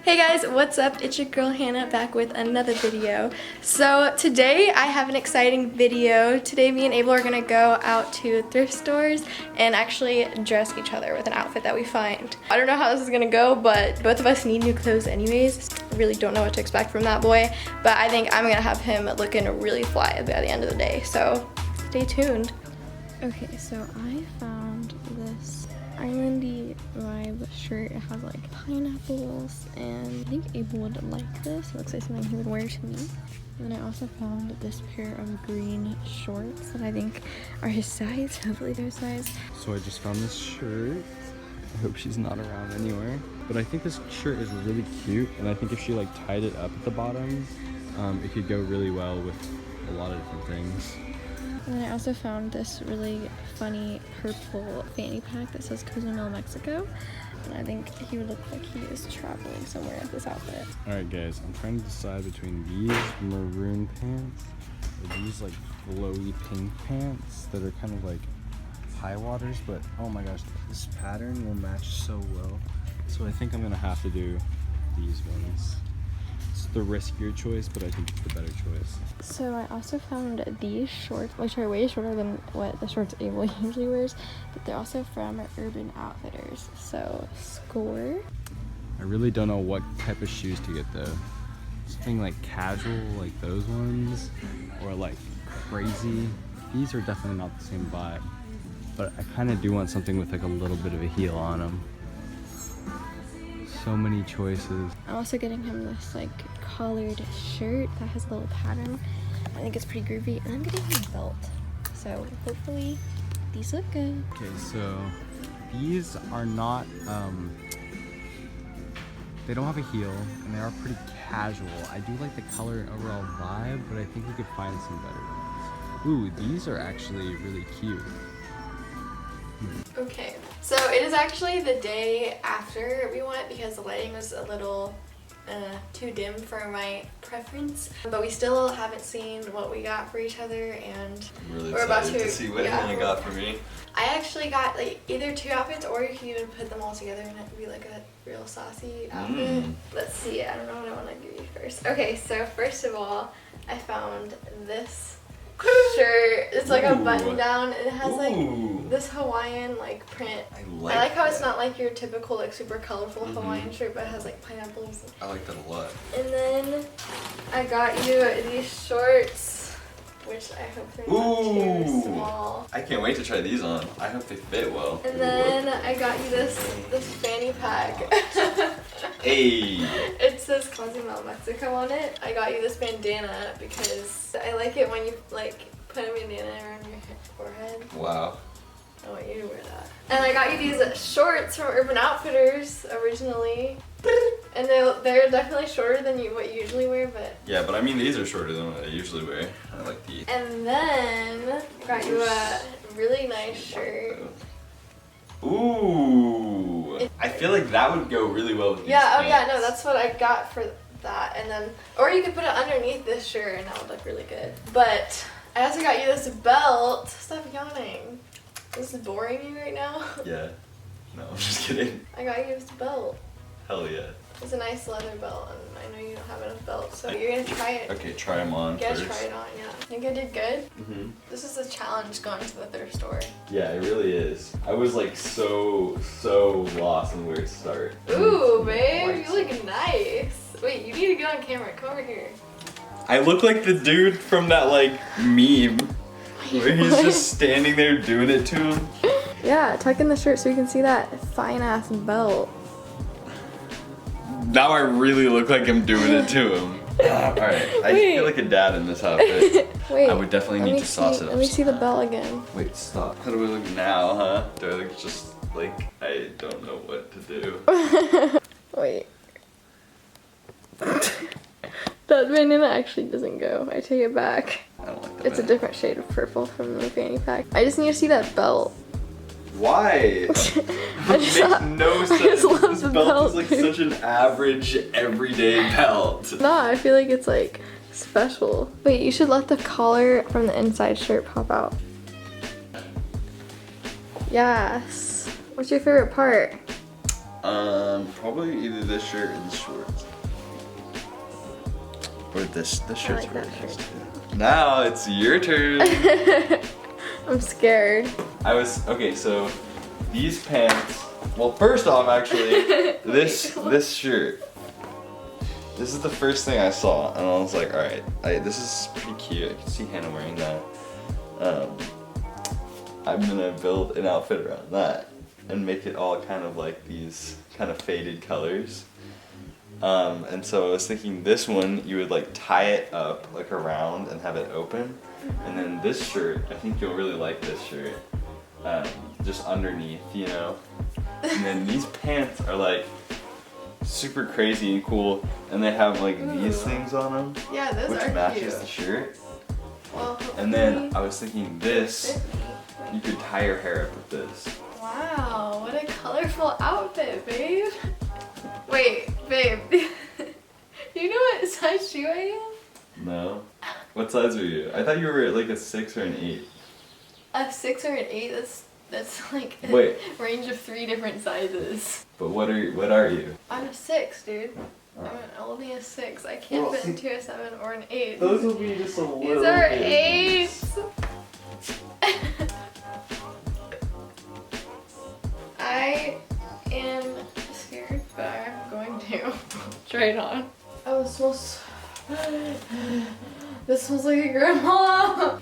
Hey guys, what's up? It's your girl Hannah back with another video. So today I have an exciting video. Today me and Abel are gonna go out to thrift stores and actually dress each other with an outfit that we find. I don't know how this is gonna go, but both of us need new clothes anyways. I really don't know what to expect from that boy, but I think I'm gonna have him looking really fly by the end of the day, so stay tuned. Okay, so I found this islandy vibe shirt. It has like pineapples and I think Abel would like this. It looks like something he would wear to me. And then I also found this pair of green shorts that I think are his size. Hopefully they're his size. So I just found this shirt. I hope she's not around anywhere. But I think this shirt is really cute, and I think if she like tied it up at the bottom, it could go really well with a lot of different things. And then I also found this really funny purple fanny pack that says Cozumel, Mexico. And I think he would look like he is traveling somewhere with this outfit. Alright guys, I'm trying to decide between these maroon pants or these like flowy pink pants that are kind of like high waters, but oh my gosh, this pattern will match so well. So I think I'm gonna have to do these ones. It's the riskier choice, but I think it's the better choice. So I also found these shorts, which are way shorter than what the shorts Abel usually wears, but they're also from Urban Outfitters, so score. I really don't know what type of shoes to get though. Something like casual, like those ones, or like crazy. These are definitely not the same vibe, but I kind of do want something with like a little bit of a heel on them. So many choices. I'm also getting him this like collared shirt that has a little pattern. I think it's pretty groovy, and I'm getting him a belt. So hopefully these look good. Okay, so these are not, they don't have a heel, and they are pretty casual. I do like the color and overall vibe, but I think we could find some better ones. Ooh, these are actually really cute. Okay, so it is actually the day after we went because the lighting was a little too dim for my preference, but we still haven't seen what we got for each other, and I'm really we're about to see what Hannah got for me. I actually got like either two outfits, or you can even put them all together and it would be like a real saucy outfit. Let's see, I don't know what I want to give you first. Okay, so first of all, I found this shirt. It's like a button down, and it has like this Hawaiian like print. I like how it's not like your typical like super colorful Hawaiian shirt, but it has like pineapples. I like that a lot. And then I got you these shorts, which I hope they're not too small. I can't wait to try these on. I hope they fit well. And then I got you this fanny pack. Hey! It says Cozumel, Mexico on it. I got you this bandana because I like it when you like put a bandana around your forehead. Wow. I want you to wear that. And I got you these shorts from Urban Outfitters originally. And they're definitely shorter than what you usually wear, but... Yeah, but I mean these are shorter than what I usually wear. I like these. And then I got you a really nice shirt. Ooh! I feel like that would go really well with these Yeah, pants. oh yeah, no, that's what I got for that. And then, or you could put it underneath this shirt and that would look really good. But I also got you this belt. Stop yawning. This is boring you right now? Yeah. No, I'm just kidding. I got you this belt. Hell yeah. It's a nice leather belt, and I know you don't have enough belts, so you're gonna try it. Okay, try them on You gotta first. try it on, yeah. Think I did good? Mm-hmm. This is a challenge going to the thrift store. Yeah, it really is. I was like so lost on where to start. Ooh, babe, you look nice. Wait, you need to get on camera. Come over here. I look like the dude from that like meme where he's just standing there doing it to him. Yeah, tuck in the shirt so you can see that fine ass belt. Now I really look like I'm doing it to him. Alright, I feel like a dad in this outfit. Wait, I would definitely need to sauce it up. Let me see the belt again. Wait, stop. How do I look now, huh? Do I look just like I don't know what to do? Wait. That bandana actually doesn't go. I take it back. I don't like that. It's a different shade of purple from the fanny pack. I just need to see that belt. Why? I It makes no sense. just love This the belt belt, is like dude. such an average everyday belt. Nah, I feel like it's like special. Wait, you should let the collar from the inside shirt pop out. Yes. What's your favorite part? Probably either this shirt or the shorts. Or this shirt's like really that nice shirt. too. Now it's your turn. I'm scared. Okay, so these pants, well first off actually, this shirt. This is the first thing I saw and I was like, alright, this is pretty cute. I can see Hannah wearing that. I'm gonna build an outfit around that and make it all kind of like these kind of faded colors. And so I was thinking this one, you would like tie it up like around and have it open. And then this shirt, I think you'll really like this shirt. Just underneath, you know? And then these pants are like super crazy and cool. And they have like these things on them. Yeah, those which are matches cute. the shirt. Well, And then I was thinking this, you could tie your hair up with this. wow, what a colorful outfit, babe. Wait, babe. Do you know what size shoe I am? No? What size are you? I thought you were like a 6 or an 8. A 6 or an 8? That's like a Wait. range of 3 different sizes. But what are you? I'm a 6, dude. I'm only a 6. I can't fit into a 7 or an 8. Those will be just a little These are bit. 8s. I am scared, but I'm going to try it on. Oh, it smells. This smells like a grandma.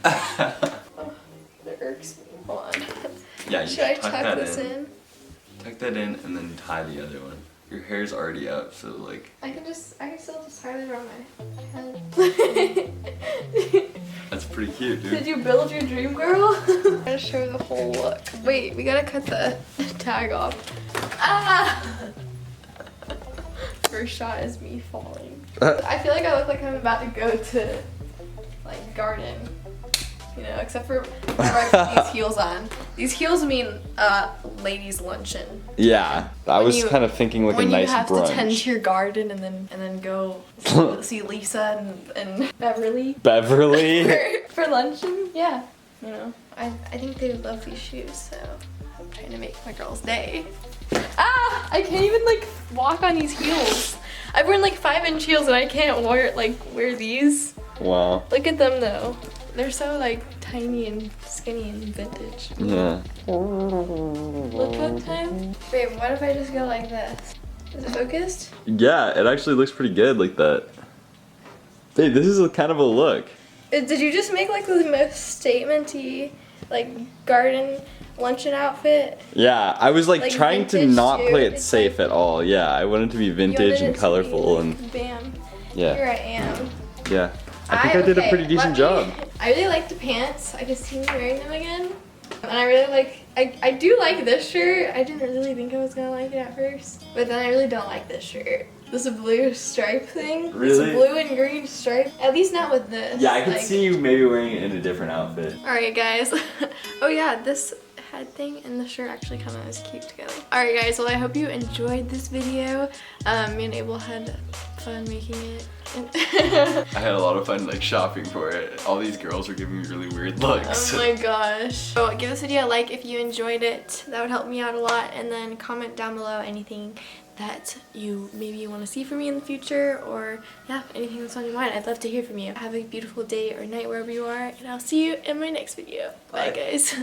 It irks me. Hold on. Yeah, you Should I tuck tuck that this in? Tuck that in and then tie the other one. Your hair's already up, so like. I can still just tie it around my head. That's pretty cute, dude. Did you build your dream, girl? I'm gonna show the whole look. Wait, we gotta cut the tag off. Ah! First shot is me falling. I feel like I look like I'm about to go to, like, garden. You know, except for whenever I put these heels on. These heels mean ladies' luncheon. Yeah, I When was you- kind of thinking like a When nice you have brunch. to tend to your garden and then go see Lisa and Beverly Beverly. for luncheon. Yeah, you know, I think they would love these shoes, so I'm trying to make my girl's day. Ah! I can't even like walk on these heels. I've worn like 5-inch heels and I can't wear these. Wow. Look at them though. They're so like tiny and skinny and vintage. Yeah. Look what time. Babe, what if I just go like this? Is it focused? Yeah, it actually looks pretty good like that. Babe, this is a kind of a look. Did you just make like the most statement-y like garden luncheon outfit? Yeah, I was like Like trying to vintage not too? play it It's safe like- at all. Yeah, I wanted it to be You vintage wanted and it to be, colorful like, and bam. yeah. Here I am. Yeah. I think I did a pretty decent job. I really like the pants. I can see me wearing them again. And I really like, I do like this shirt. I didn't really think I was gonna like it at first. But then I really don't like this shirt. This blue stripe thing. Really? This blue and green stripe. At least not with this. Yeah, I could like- see you maybe wearing it in a different outfit. Alright guys. Oh yeah, this head thing and the shirt actually kind of is cute together. Alright guys, well I hope you enjoyed this video. Me and Abel had fun making it. I had a lot of fun like shopping for it. All these girls were giving me really weird looks. Oh my gosh. So give this video a like if you enjoyed it. That would help me out a lot. And then comment down below anything that you want to see from me in the future, or yeah, anything that's on your mind. I'd love to hear from you. Have a beautiful day or night wherever you are, and I'll see you in my next video. Bye guys.